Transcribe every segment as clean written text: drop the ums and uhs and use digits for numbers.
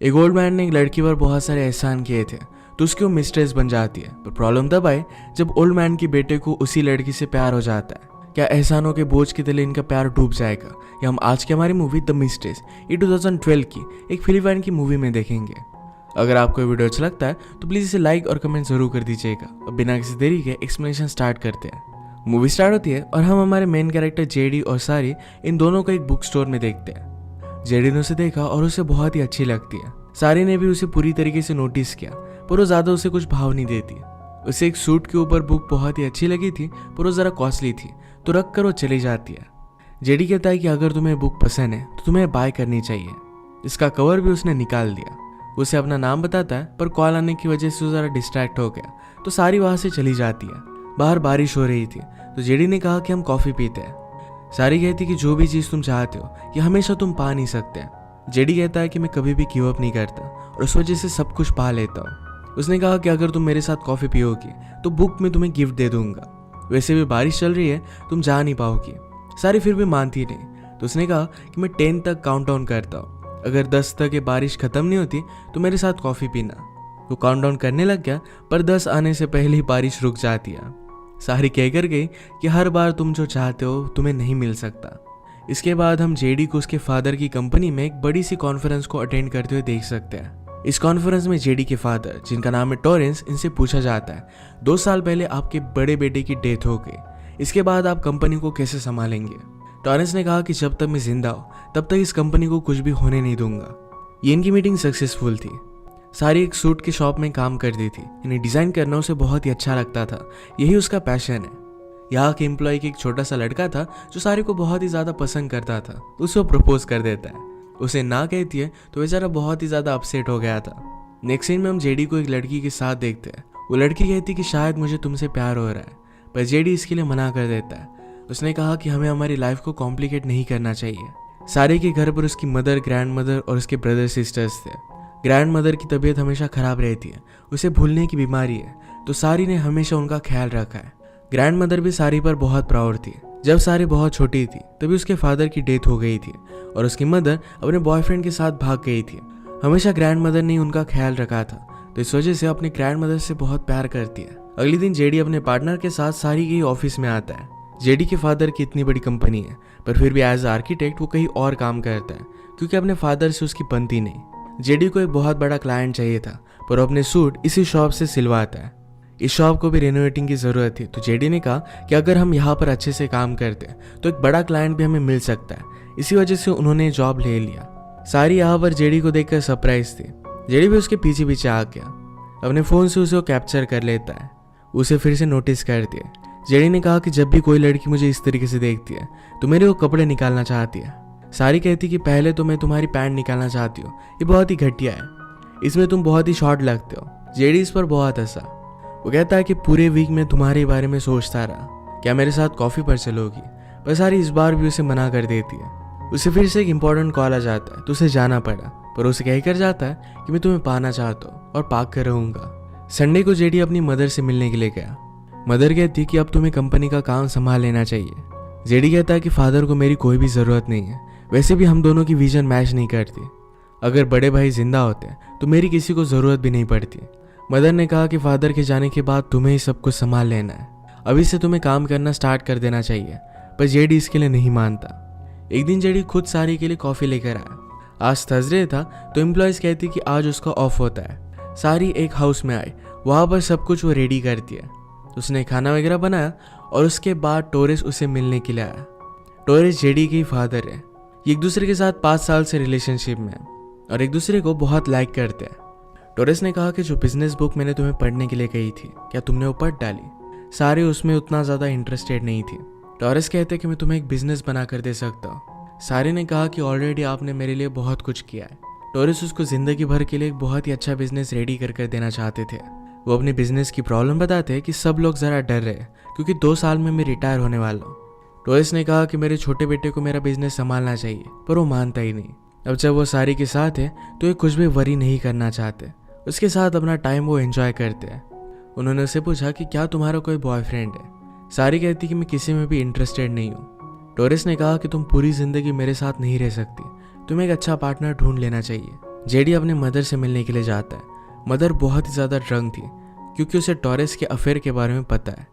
एक old man ने एक लड़की पर बहुत सारे एहसान किए थे, तो उसकी वो मिस्ट्रेस बन जाती है। पर प्रॉब्लम तब आए जब ओल्ड मैन के बेटे को उसी लड़की से प्यार हो जाता है। क्या एहसानों के बोझ के तले इनका प्यार डूब जाएगा? या हम आज की हमारी मूवी द मिस्ट्रेस ये 2012 की एक फिलीपाइन की मूवी में देखेंगे। अगर आपको ये वीडियो अच्छा लगता है तो प्लीज़ इसे लाइक और कमेंट जरूर कर दीजिएगा। और बिना किसी देरी के एक्सप्लेनेशन स्टार्ट करते हैं। मूवी स्टार्ट होती है और हम हमारे मेन कैरेक्टर जेडी और सारी इन दोनों को एक बुक स्टोर में देखते हैं। जेडी ने उसे देखा और उसे बहुत ही अच्छी लगती है। सारी ने भी उसे पूरी तरीके से नोटिस किया, पर वो ज़्यादा उसे कुछ भाव नहीं देती। उसे एक सूट के ऊपर बुक बहुत ही अच्छी लगी थी, पर वो ज़रा कॉस्टली थी, तो रख कर वो चली जाती है। जेडी कहता है कि अगर तुम्हें बुक पसंद है तो तुम्हें बाय करनी चाहिए। इसका कवर भी उसने निकाल दिया। उसे अपना नाम बताता है, पर कॉल आने की वजह से वो ज़रा डिस्ट्रैक्ट हो गया, तो सारी वहाँ से चली जाती है। बाहर बारिश हो रही थी, तो जेडी ने कहा कि हम कॉफ़ी पीते हैं। सारी कहती कि जो भी चीज़ तुम चाहते हो ये हमेशा तुम पा नहीं सकते। जेडी कहता है कि मैं कभी भी गिव अप नहीं करता और उस वजह से सब कुछ पा लेता हूँ। उसने कहा कि अगर तुम मेरे साथ कॉफ़ी पियोगी तो बुक में तुम्हें गिफ्ट दे दूंगा। वैसे भी बारिश चल रही है, तुम जा नहीं पाओगी। सारी फिर भी मानती नहीं, तो उसने कहा कि मैं 10 तक काउंट डाउन करता हूँ। अगर 10 तक ये बारिश ख़त्म नहीं होती तो मेरे साथ कॉफ़ी पीना। वो काउंट डाउन करने लग गया, पर 10 आने से पहले ही बारिश रुक जाती है। सारी कहकर गई कि हर बार तुम जो चाहते हो तुम्हें नहीं मिल सकता। इसके बाद हम जेडी को उसके फादर की कंपनी में एक बड़ी सी कॉन्फ्रेंस को अटेंड करते हुए देख सकते हैं। इस कॉन्फ्रेंस में जेडी के फादर, जिनका नाम है टॉरेंस, इनसे पूछा जाता है 2 साल पहले आपके बड़े बेटे की डेथ हो गई, इसके बाद आप कंपनी को कैसे संभालेंगे? टॉरेंस ने कहा कि जब तक मैं जिंदा हूँ तब तक इस कंपनी को कुछ भी होने नहीं दूंगा। ये इनकी मीटिंग सक्सेसफुल थी। सारी एक सूट की शॉप में काम करती थी। इन्हें डिज़ाइन करना उसे बहुत ही अच्छा लगता था, यही उसका पैशन है। यहाँ के एम्प्लॉय के एक छोटा सा लड़का था जो सारी को बहुत ही ज़्यादा पसंद करता था, उसे वो प्रपोज कर देता है। उसे ना कहती है तो बेचारा बहुत ही ज़्यादा अपसेट हो गया था। नेक्स्ट सीन में हम जेडी को एक लड़की के साथ देखते हैं। वो लड़की कहती कि शायद मुझे तुमसे प्यार हो रहा है, पर जेडी इसके लिए मना कर देता है। उसने कहा कि हमें हमारी लाइफ को कॉम्प्लिकेट नहीं करना चाहिए। सारी के घर पर उसकी मदर, ग्रैंड मदर और उसके ब्रदर सिस्टर्स थे। ग्रैंड मदर की तबीयत हमेशा ख़राब रहती है, उसे भूलने की बीमारी है, तो सारी ने हमेशा उनका ख्याल रखा है। ग्रैंड मदर भी सारी पर बहुत प्राउड थी। जब सारी बहुत छोटी थी तभी उसके फादर की डेथ हो गई थी और उसकी मदर अपने बॉयफ्रेंड के साथ भाग गई थी। हमेशा ग्रैंड मदर ने उनका ख्याल रखा था, तो इस वजह से अपने ग्रैंड मदर से बहुत प्यार करती है। अगले दिन जेडी अपने पार्टनर के साथ सारी के ऑफिस में आता है। जेडी के फादर की इतनी बड़ी कंपनी है, पर फिर भी एज आर्किटेक्ट वो कहीं और काम करता है, क्योंकि अपने फादर से उसकी बनती नहीं। जेडी को एक बहुत बड़ा क्लाइंट चाहिए था, पर वो अपने सूट इसी शॉप से सिलवाता है। इस शॉप को भी रेनोवेटिंग की ज़रूरत थी, तो जेडी ने कहा कि अगर हम यहाँ पर अच्छे से काम करते हैं तो एक बड़ा क्लाइंट भी हमें मिल सकता है। इसी वजह से उन्होंने जॉब ले लिया। सारी यहाँ पर जेडी को देखकर सरप्राइज थी। जेडी भी उसके पीछे पीछे आ गया। अपने फ़ोन से उसे वो कैप्चर कर लेता है, उसे फिर से नोटिस करती है। जेडी ने कहा कि जब भी कोई लड़की मुझे इस तरीके से देखती है तो मेरे वो कपड़े निकालना चाहती है। सारी कहती कि पहले तो मैं तुम्हारी पैंट निकालना चाहती हूँ, ये बहुत ही घटिया है, इसमें तुम बहुत ही शॉर्ट लगते हो। जेडी इस पर बहुत हंसा। वो कहता है कि पूरे वीक में तुम्हारे बारे में सोचता रहा, क्या मेरे साथ कॉफ़ी पर चलोगी? पर सारी इस बार भी उसे मना कर देती है। उसे फिर से एक इम्पॉर्टेंट कॉल आ जाता है, तो उसे जाना पड़ा, पर उसे कहकर जाता है कि मैं तुम्हें पाना चाहता हूँ और पाक कर रहूँगा। संडे को जेडी अपनी मदर से मिलने के लिए गया। मदर कहती कि अब तुम्हें कंपनी का काम संभाल लेना चाहिए। जेडी कहता है कि फादर को मेरी कोई भी ज़रूरत नहीं है, वैसे भी हम दोनों की विजन मैच नहीं करती। अगर बड़े भाई जिंदा होते तो मेरी किसी को ज़रूरत भी नहीं पड़ती। मदर ने कहा कि फादर के जाने के बाद तुम्हें ही सब कुछ संभाल लेना है, अभी से तुम्हें काम करना स्टार्ट कर देना चाहिए। पर जेडी इसके लिए नहीं मानता। एक दिन जेडी खुद सारी के लिए कॉफ़ी लेकर आया। आज थर्सडे था, तो एम्प्लॉयज़ कहती कि आज उसका ऑफ होता है। सारी एक हाउस में आई, वहाँ पर सब कुछ वो रेडी करती है। उसने खाना वगैरह बनाया और उसके बाद टोरेस उसे मिलने के लिए आया। टोरेस जेडी के फादर है। ये एक दूसरे के साथ 5 साल से रिलेशनशिप में है और एक दूसरे को बहुत लाइक करते हैं। टोरेस ने कहा कि जो बिजनेस बुक मैंने तुम्हें पढ़ने के लिए कही थी, क्या तुमने वो पढ़ डाली? सारी उसमें उतना ज़्यादा इंटरेस्टेड नहीं थी। टोरेस कहते कि मैं तुम्हें एक बिजनेस बना कर दे सकता हूँ। सारी ने कहा कि ऑलरेडी आपने मेरे लिए बहुत कुछ किया है। टोरेस उसको ज़िंदगी भर के लिए एक बहुत ही अच्छा बिजनेस रेडी कर देना चाहते थे। वो अपने बिजनेस की प्रॉब्लम बताते कि सब लोग ज़रा डर रहे क्योंकि 2 साल में मैं रिटायर होने वाला हूँ। टोरेस ने कहा कि मेरे छोटे बेटे को मेरा बिजनेस संभालना चाहिए, पर वो मानता ही नहीं। अब जब वो सारी के साथ है तो ये कुछ भी वरी नहीं करना चाहते। उसके साथ अपना टाइम वो एंजॉय करते हैं। उन्होंने उससे पूछा कि क्या तुम्हारा कोई बॉयफ्रेंड है? सारी कहती कि मैं किसी में भी इंटरेस्टेड नहीं हूँ। टोरेस ने कहा कि तुम पूरी ज़िंदगी मेरे साथ नहीं रह सकती, तुम्हें एक अच्छा पार्टनर ढूंढ लेना चाहिए। जेडी अपने मदर से मिलने के लिए जाता है। मदर बहुत ही ज़्यादा ड्रंक थी क्योंकि उसे टॉरेस के अफेयर के बारे में पता है।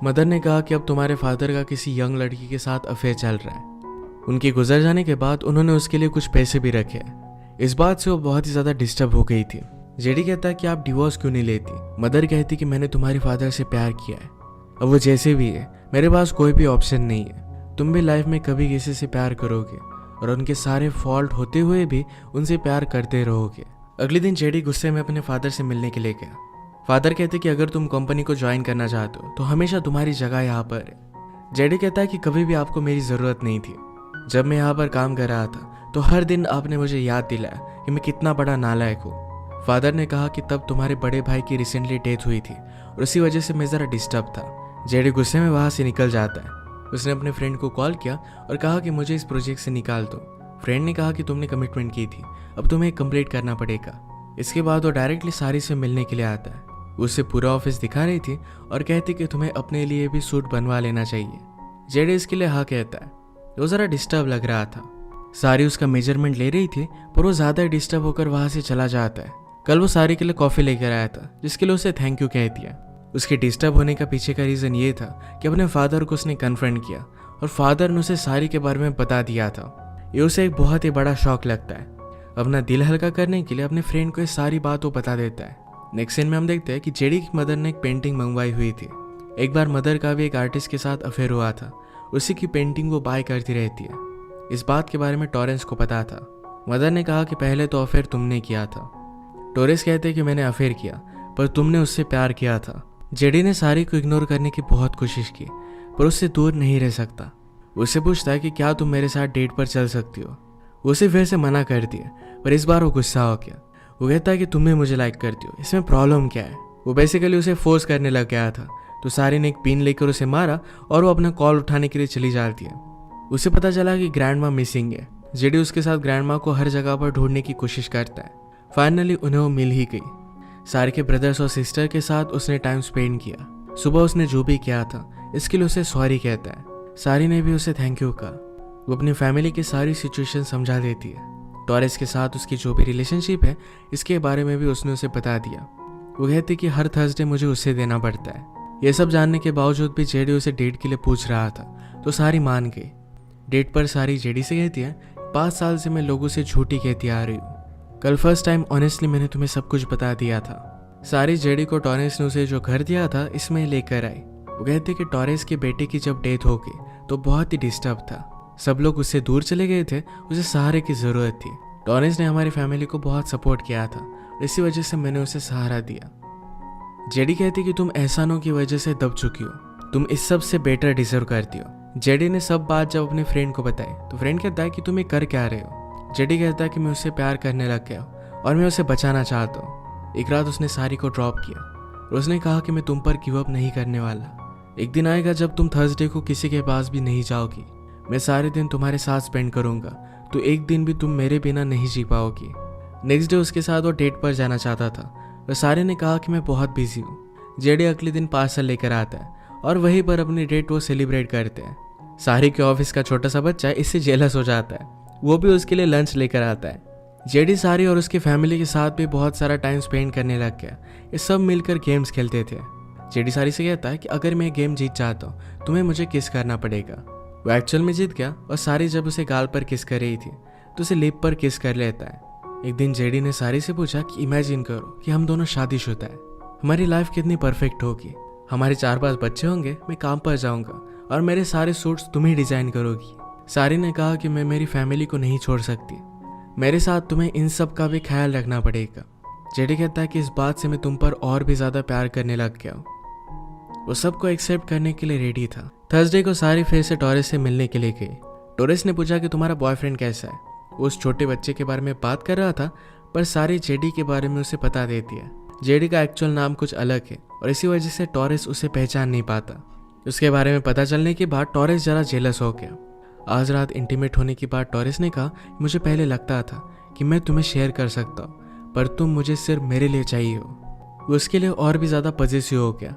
मदर ने कहा कि अब तुम्हारे फादर का किसी यंग लड़की के साथ अफेयर चल रहा है। उनके गुजर जाने के बाद उन्होंने उसके लिए कुछ पैसे भी रखे हैं। इस बात से वो बहुत ही ज़्यादा डिस्टर्ब हो गई थी। जेडी कहता है कि आप डिवोर्स क्यों नहीं लेती। मदर कहती कि मैंने तुम्हारे फादर से प्यार किया है, अब वो जैसे भी है मेरे पास कोई भी ऑप्शन नहीं है। तुम भी लाइफ में कभी किसी से प्यार करोगे और उनके सारे फॉल्ट होते हुए भी उनसे प्यार करते रहोगे। अगले दिन जेडी गुस्से में अपने फादर से मिलने के लिए गया। फादर कहते कि अगर तुम कंपनी को ज्वाइन करना चाहते हो तो हमेशा तुम्हारी जगह यहाँ पर है। जेडी कहता है कि कभी भी आपको मेरी ज़रूरत नहीं थी। जब मैं यहाँ पर काम कर रहा था तो हर दिन आपने मुझे याद दिलाया कि मैं कितना बड़ा नालायक हूँ। फादर ने कहा कि तब तुम्हारे बड़े भाई की रिसेंटली डेथ हुई थी और उसी वजह से मैं ज़रा डिस्टर्ब था। जेडी गुस्से में वहाँ से निकल जाता है। उसने अपने फ्रेंड को कॉल किया और कहा कि मुझे इस प्रोजेक्ट से निकाल दो। फ्रेंड ने कहा कि तुमने कमिटमेंट की थी, अब तुम्हें कंप्लीट करना पड़ेगा। इसके बाद वो डायरेक्टली सारी से मिलने के लिए आता है। उससे पूरा ऑफिस दिखा रही थी और कहती कि तुम्हें अपने लिए भी सूट बनवा लेना चाहिए। जेडी इसके लिए हाँ कहता है। वो ज़रा डिस्टर्ब लग रहा था। सारी उसका मेजरमेंट ले रही थी पर वो ज़्यादा डिस्टर्ब होकर वहाँ से चला जाता है। कल वो सारी के लिए कॉफ़ी लेकर आया था जिसके लिए उसे थैंक यू कह दिया। उसके डिस्टर्ब होने का पीछे का रीज़न ये था कि अपने फादर को उसने कन्फ्रंट किया और फादर ने उसे सारी के बारे में बता दिया था। ये उसे एक बहुत ही बड़ा शॉक लगता है। अपना दिल हल्का करने के लिए अपने फ्रेंड को ये सारी बात वो बता देता है। नेक्स्ट सीन में हम देखते हैं कि जेडी की मदर ने एक पेंटिंग मंगवाई हुई थी। एक बार मदर का भी एक आर्टिस्ट के साथ अफेयर हुआ था, उसी की पेंटिंग वो बाय करती रहती है। इस बात के बारे में टॉरेंस को पता था। मदर ने कहा कि पहले तो अफेयर तुमने किया था। टॉरेंस कहते कि मैंने अफेयर किया पर तुमने उससे प्यार किया था। जेडी ने सारी को इग्नोर करने की बहुत कोशिश की पर उससे दूर नहीं रह सकता। उससे पूछता है कि क्या तुम मेरे साथ डेट पर चल सकती हो। उसे फिर से मना कर दिया पर इस बार वो गुस्सा हो गया। वो कहता है कि तुम भी मुझे लाइक करती हो, इसमें प्रॉब्लम क्या है। वो बेसिकली उसे फोर्स करने लग गया था तो सारी ने एक पिन लेकर उसे मारा और वो अपना कॉल उठाने के लिए चली जाती है। उसे पता चला कि ग्रैंड माँ मिसिंग है। जेडी उसके साथ ग्रैंड माँ को हर जगह पर ढूंढने की कोशिश करता है। फाइनली उन्हें वो मिल ही गई। सारी के ब्रदर्स और सिस्टर के साथ उसने टाइम स्पेंड किया। सुबह उसने जो भी किया था इसके लिए उसे सॉरी कहता है। सारी ने भी उसे थैंक यू कहा। वो अपनी फैमिली की सारी सिचुएशन समझा देती है। टॉरेस के साथ उसकी जो भी रिलेशनशिप है इसके बारे में भी उसने उसे बता दिया। वो कहती कि हर थर्सडे मुझे उससे देना पड़ता है। ये सब जानने के बावजूद भी जेडी उसे डेट के लिए पूछ रहा था तो सारी मान गई। डेट पर सारी जेडी से कहती है 5 साल से मैं लोगों से झूठी कहती आ रही हूँ। कल फर्स्ट टाइम ऑनेस्टली मैंने तुम्हें सब कुछ बता दिया था। सारी जेडी को टॉरेंस ने उसे जो घर दिया था इसमें लेकर आई। वो कहते कि टॉरेंस के बेटे की जब डेथ हो गई तो बहुत ही डिस्टर्ब था। सब लोग उससे दूर चले गए थे, उसे सहारे की ज़रूरत थी। टॉरेंस ने हमारी फैमिली को बहुत सपोर्ट किया था, इसी वजह से मैंने उसे सहारा दिया। जेडी कहती कि तुम एहसानों की वजह से दब चुकी हो, तुम इस सब से बेटर डिजर्व करती हो। जेडी ने सब बात जब अपने फ्रेंड को बताई तो फ्रेंड कहता है कि तुम ये कर क्या रहे हो। जेडी कहता है कि मैं उससे प्यार करने लग गया और मैं उसे बचाना चाहता हूँ। एक रात उसने सारी को ड्रॉप किया और उसने कहा कि मैं तुम पर गिव अप नहीं करने वाला। एक दिन आएगा जब तुम थर्सडे को किसी के पास भी नहीं जाओगी। मैं सारे दिन तुम्हारे साथ स्पेंड करूँगा तो एक दिन भी तुम मेरे बिना नहीं जी पाओगी। नेक्स्ट डे उसके साथ वो डेट पर जाना चाहता था और सारे ने कहा कि मैं बहुत बिजी हूँ। जेडी अगले दिन पार्सल लेकर आता है और वहीं पर अपनी डेट वो सेलिब्रेट करते हैं। सारी के ऑफिस का छोटा सा बच्चा इससे जेलस हो जाता है, वो भी उसके लिए लंच लेकर आता है। जेडी सारी और उसकी फैमिली के साथ भी बहुत सारा टाइम स्पेंड करने लग गया। ये सब मिलकर गेम्स खेलते थे। जेडी सारी से कहता है कि अगर मैं गेम जीत जाता हूँ तुम्हें मुझे किस करना पड़ेगा। वो एक्चुअल में जीत गया और सारी जब उसे गाल पर किस कर रही थी तो उसे लिप पर किस कर लेता है। एक दिन जेडी ने सारी से पूछा कि इमेजिन करो कि हम दोनों शादीशुदा है, हमारी लाइफ कितनी परफेक्ट होगी। हमारे 4-5 बच्चे होंगे, मैं काम पर जाऊंगा और मेरे सारे सूट्स तुम ही डिजाइन करोगी। सारी ने कहा कि मैं मेरी फैमिली को नहीं छोड़ सकती, मेरे साथ तुम्हें इन सब का भी ख्याल रखना पड़ेगा। जेडी कहता है कि इस बात से मैं तुम पर और भी ज्यादा प्यार करने लग गया हूँ। वो सबको एक्सेप्ट करने के लिए रेडी था। थर्सडे को सारी फिर से टॉरेस से मिलने के लिए गई। टॉरेस ने पूछा कि तुम्हारा बॉयफ्रेंड कैसा है। वो उस छोटे बच्चे के बारे में बात कर रहा था पर सारी जेडी के बारे में उसे बता देती है। जेडी का एक्चुअल नाम कुछ अलग है और इसी वजह से टॉरेस उसे पहचान नहीं पाता। उसके बारे में पता चलने के बाद टॉरेस जरा जेलस हो गया। आज रात इंटीमेट होने के बाद टॉरेस ने कहा मुझे पहले लगता था कि मैं तुम्हें शेयर कर सकता हूँ पर तुम मुझे सिर्फ मेरे लिए चाहिए हो। वो उसके लिए और भी ज़्यादा पॉजेसिव हो गया।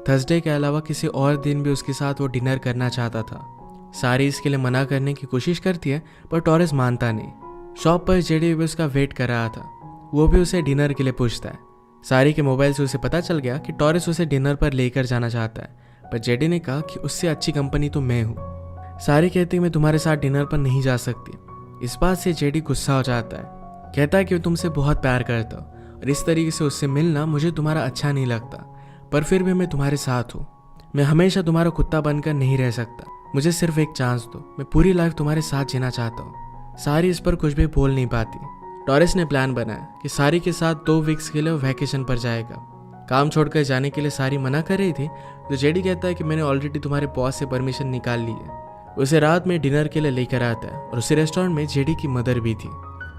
थर्सडे के अलावा किसी और दिन भी उसके साथ वो डिनर करना चाहता था। सारी इसके लिए मना करने की कोशिश करती है पर टॉरेस मानता नहीं। शॉप पर जेडी भी उसका वेट कर रहा था। वो भी उसे डिनर के लिए पूछता है। सारी के मोबाइल से उसे पता चल गया कि टॉरेस उसे डिनर पर लेकर जाना चाहता है, पर जेडी ने कहा कि उससे अच्छी कंपनी तो मैं हूँ। सारी कहती है मैं तुम्हारे साथ डिनर पर नहीं जा सकती। इस बात से जेडी गुस्सा हो जाता है, कहता है कि मैं तुमसे बहुत प्यार करता हूँ और इस तरीके से उससे मिलना मुझे तुम्हारा अच्छा नहीं लगता, पर फिर भी मैं तुम्हारे साथ हूँ। मैं हमेशा तुम्हारा कुत्ता बनकर नहीं रह सकता, मुझे सिर्फ एक चांस दो, मैं पूरी लाइफ तुम्हारे साथ जीना चाहता हूँ। सारी इस पर कुछ भी बोल नहीं पाती। टॉरेस ने प्लान बनाया कि सारी के साथ 2 वीक्स के लिए वैकेशन पर जाएगा। काम छोड़कर जाने के लिए सारी मना कर रही थी, तो जेडी कहता है कि मैंने ऑलरेडी तुम्हारे बॉस से परमिशन निकाल ली है। उसे रात में डिनर के लिए लेकर आता है और उसी रेस्टोरेंट में जेडी की मदर भी थी।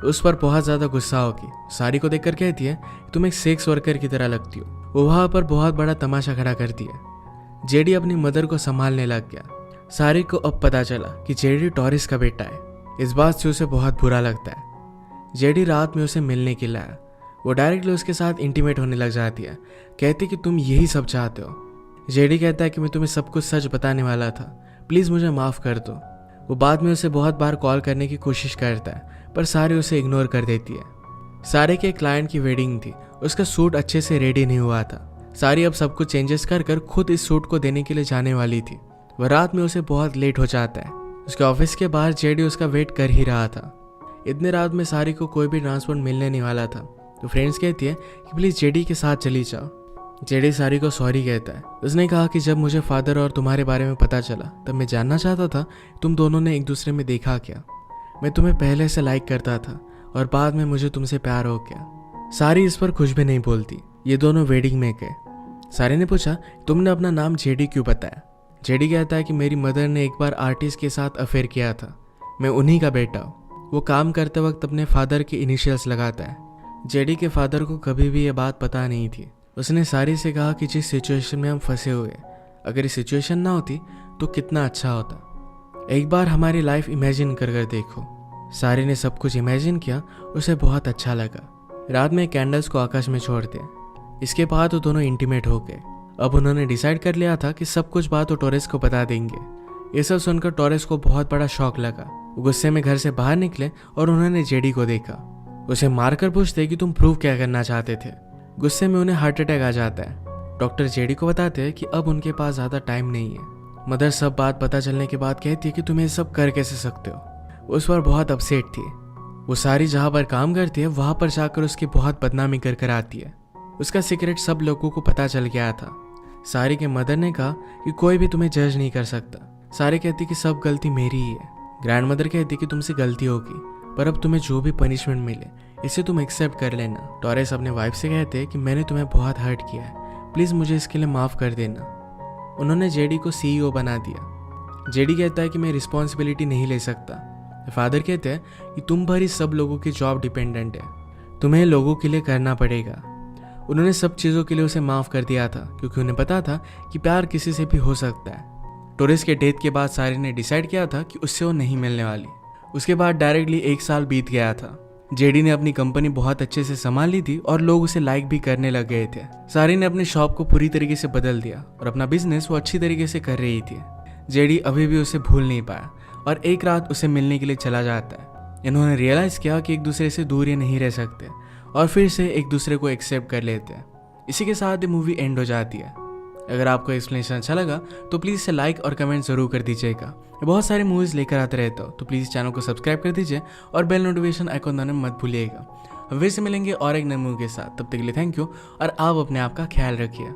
उस पर बहुत ज़्यादा गुस्सा होगी। सारी को देखकर कहती है तुम एक सेक्स वर्कर की तरह लगती हो। वो वहाँ पर बहुत बड़ा तमाशा खड़ा करती है। जेडी अपनी मदर को संभालने लग गया। सारी को अब पता चला कि जेडी टॉरेस का बेटा है। इस बात से उसे बहुत बुरा लगता है। जेडी रात में उसे मिलने के लिए आया। वो डायरेक्टली उसके साथ इंटीमेट होने लग जाती है, कहती कि तुम यही सब चाहते हो। जेडी कहता है कि मैं तुम्हें सब कुछ सच बताने वाला था, प्लीज़ मुझे माफ़ कर दो। वो बाद में उसे बहुत बार कॉल करने की कोशिश करता है, पर सारी उसे इग्नोर कर देती है। सारे के क्लाइंट की वेडिंग थी, उसका सूट अच्छे से रेडी नहीं हुआ था। सारी अब सब कुछ चेंजेस कर खुद इस सूट को देने के लिए जाने वाली थी। वह रात में उसे बहुत लेट हो जाता है। उसके ऑफिस के बाहर जेडी उसका वेट कर ही रहा था। इतने रात में सारी को कोई भी ट्रांसपोर्ट मिलने नहीं वाला था, तो फ्रेंड्स कहती है कि प्लीज़ जेडी के साथ चली जाओ। जेडी सारी को सॉरी कहता है। उसने कहा कि जब मुझे फादर और तुम्हारे बारे में पता चला तब मैं जानना चाहता था तुम दोनों ने एक दूसरे में देखा क्या। मैं तुम्हें पहले से लाइक करता था और बाद में मुझे तुमसे प्यार हो गया। सारी इस पर कुछ भी नहीं बोलती। ये दोनों वेडिंग में गए। सारी ने पूछा तुमने अपना नाम जेडी क्यों बताया। जेडी कहता है कि मेरी मदर ने एक बार आर्टिस्ट के साथ अफेयर किया था, मैं उन्हीं का बेटा हूँ। वो काम करते वक्त अपने फादर के इनिशियल्स लगाता है। जेडी के फादर को कभी भी ये बात पता नहीं थी। उसने सारी से कहा कि जिस सिचुएशन में हम फंसे हुए, अगर ये सिचुएशन ना होती तो कितना अच्छा होता। एक बार हमारी लाइफ इमेजिन कर देखो। सारी ने सब कुछ इमेजिन किया, उसे बहुत अच्छा लगा। रात में कैंडल्स को आकाश में छोड़ दिया। इसके बाद वो दोनों इंटीमेट हो गए। अब उन्होंने डिसाइड कर लिया था कि सब कुछ बात वो टॉरेस को बता देंगे। ये सब सुनकर टॉरेस को बहुत बड़ा शॉक लगा। वो गुस्से में घर से बाहर निकले और उन्होंने जेडी को देखा। उसे मारकर पूछते कि तुम प्रूव क्या करना चाहते थे। गुस्से में उन्हें हार्ट अटैक आ जाता है। डॉक्टर जेडी को बताते हैं कि अब उनके पास ज़्यादा टाइम नहीं है। मदर सब बात पता चलने के बाद कहती है कि तुम ये सब कर कैसे सकते हो। उस पर बहुत अपसेट थी। वो सारी जहाँ पर काम करती है वहाँ पर जाकर उसकी बहुत बदनामी कर आती है। उसका सीक्रेट सब लोगों को पता चल गया था। सारी के मदर ने कहा कि कोई भी तुम्हें जज नहीं कर सकता। सारी कहती कि सब गलती मेरी ही है। ग्रैंड मदर कहती कि तुमसे गलती होगी, पर अब तुम्हें जो भी पनिशमेंट मिले इसे तुम एक्सेप्ट कर लेना। टॉरेस अपने वाइफ से कहते हैं कि मैंने तुम्हें बहुत हर्ट किया है, प्लीज़ मुझे इसके लिए माफ़ कर देना। उन्होंने जेडी को CEO बना दिया। जेडी कहता है कि मैं रिस्पॉन्सिबिलिटी नहीं ले सकता। फादर कहते हैं कि तुम पर ही सब लोगों की जॉब डिपेंडेंट है, तुम्हें लोगों के लिए करना पड़ेगा। उन्होंने सब चीज़ों के लिए उसे माफ़ कर दिया था, क्योंकि उन्हें पता था कि प्यार किसी से भी हो सकता है। टॉरेस के डेथ के बाद सारी ने डिसाइड किया था कि उससे वो नहीं मिलने वाली। उसके बाद डायरेक्टली 1 साल बीत गया था। जेडी ने अपनी कंपनी बहुत अच्छे से संभाल ली थी और लोग उसे लाइक भी करने लग गए थे। सारी ने अपने शॉप को पूरी तरीके से बदल दिया और अपना बिजनेस वो अच्छी तरीके से कर रही थी। जेडी अभी भी उसे भूल नहीं पाया और एक रात उसे मिलने के लिए चला जाता है। इन्होंने रियलाइज़ किया कि एक दूसरे से दूर ये नहीं रह सकते और फिर से एक दूसरे को एक्सेप्ट कर लेते हैं। इसी के साथ ये मूवी एंड हो जाती है। अगर आपको एक्सप्लेनेशन अच्छा लगा तो प्लीज़ इसे लाइक और कमेंट ज़रूर कर दीजिएगा। मैं बहुत सारे मूवीज़ लेकर आते रहता हूँ, तो प्लीज़ चैनल को सब्सक्राइब कर दीजिए और बेल नोटिफिकेशन आइकॉन दबाना मत भूलिएगा। फिर से मिलेंगे और एक नए मूवी के साथ। तब तक के लिए थैंक यू और आप अपने आप का ख्याल रखिए।